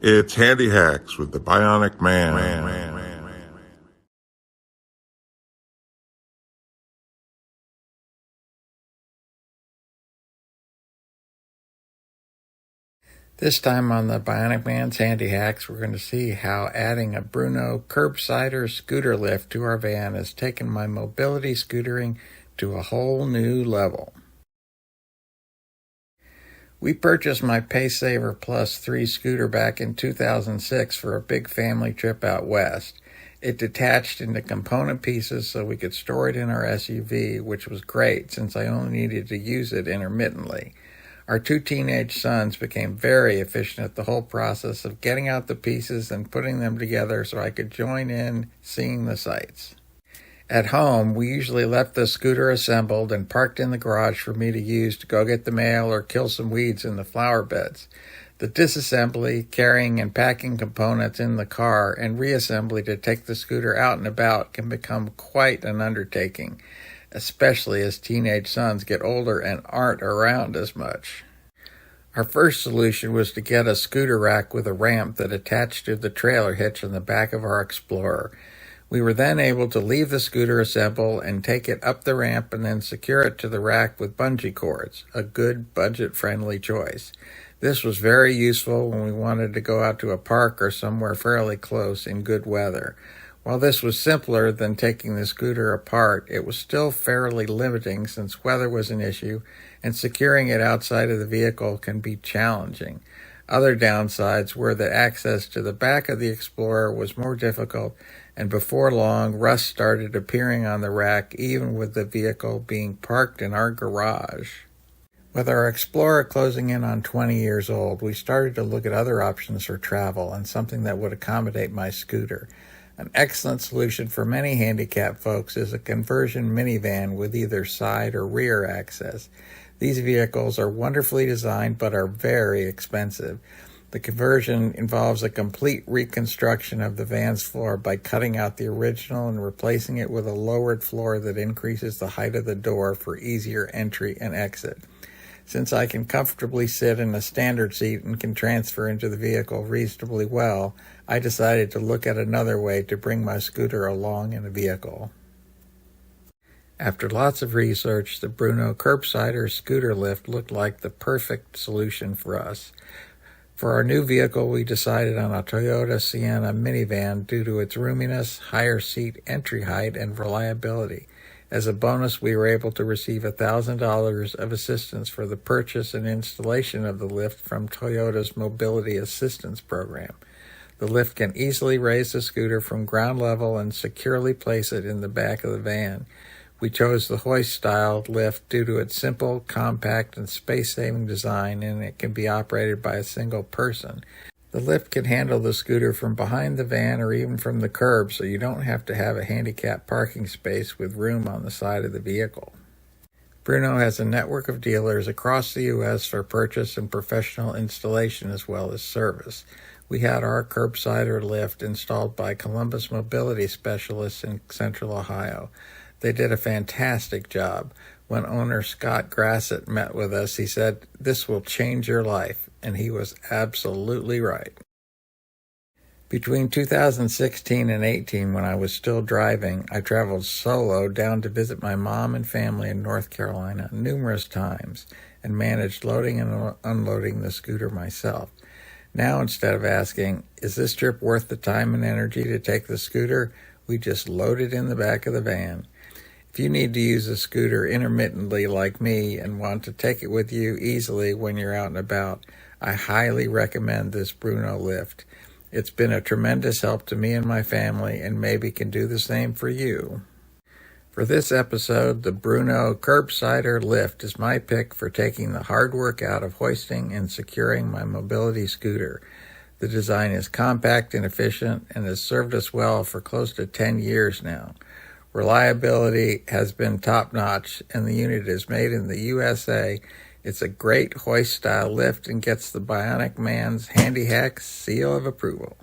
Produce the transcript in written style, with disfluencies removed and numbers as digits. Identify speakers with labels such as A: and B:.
A: It's Handy Hacks with the Bionic Man.
B: This time on the Bionic Man's Handy Hacks, we're going to see how adding a Bruno Curb-Sider scooter lift to our van has taken my mobility scootering to a whole new level. We purchased my Paysaver Plus 3 scooter back in 2006 for a big family trip out west. It detached into component pieces so we could store it in our SUV, which was great since I only needed to use it intermittently. Our two teenage sons became very efficient at the whole process of getting out the pieces and putting them together so I could join in seeing the sights. At home, we usually left the scooter assembled and parked in the garage for me to use to go get the mail or kill some weeds in the flower beds. The disassembly, carrying and packing components in the car, and reassembly to take the scooter out and about can become quite an undertaking, especially as teenage sons get older and aren't around as much. Our first solution was to get a scooter rack with a ramp that attached to the trailer hitch on the back of our Explorer. We were then able to leave the scooter assembled and take it up the ramp and then secure it to the rack with bungee cords, a good budget-friendly choice. This was very useful when we wanted to go out to a park or somewhere fairly close in good weather. While this was simpler than taking the scooter apart, it was still fairly limiting since weather was an issue and securing it outside of the vehicle can be challenging. Other downsides were that access to the back of the Explorer was more difficult, and before long, rust started appearing on the rack even with the vehicle being parked in our garage. With our Explorer closing in on 20 years old, we started to look at other options for travel and something that would accommodate my scooter. An excellent solution for many handicapped folks is a conversion minivan with either side or rear access. These vehicles are wonderfully designed but are very expensive. The conversion involves a complete reconstruction of the van's floor by cutting out the original and replacing it with a lowered floor that increases the height of the door for easier entry and exit. Since I can comfortably sit in a standard seat and can transfer into the vehicle reasonably well, I decided to look at another way to bring my scooter along in a vehicle. After lots of research, the Bruno Curb-Sider scooter lift looked like the perfect solution for us. For our new vehicle, we decided on a Toyota Sienna minivan due to its roominess, higher seat entry height, and reliability. As a bonus, we were able to receive $1,000 of assistance for the purchase and installation of the lift from Toyota's Mobility Assistance Program. The lift can easily raise the scooter from ground level and securely place it in the back of the van. We chose the hoist-style lift due to its simple, compact, and space-saving design, and it can be operated by a single person. The lift can handle the scooter from behind the van or even from the curb, so you don't have to have a handicapped parking space with room on the side of the vehicle. Bruno has a network of dealers across the U.S. for purchase and professional installation as well as service. We had our Curb-Sider lift installed by Columbus Mobility Specialists in Central Ohio. They did a fantastic job. When owner Scott Grassett met with us, he said, "This will change your life," and he was absolutely right. Between 2016 and 18, when I was still driving, I traveled solo down to visit my mom and family in North Carolina numerous times and managed loading and unloading the scooter myself. Now, instead of asking, "Is this trip worth the time and energy to take the scooter?" we just load it in the back of the van. If you need to use a scooter intermittently like me and want to take it with you easily when you're out and about, I highly recommend this Bruno lift. It's been a tremendous help to me and my family and maybe can do the same for you. For this episode, the Bruno Curb-Sider Lift is my pick for taking the hard work out of hoisting and securing my mobility scooter. The design is compact and efficient and has served us well for close to 10 years now. Reliability has been top-notch, and the unit is made in the USA. It's a great hoist-style lift and gets the Bionic Man's Handy Hacks seal of approval.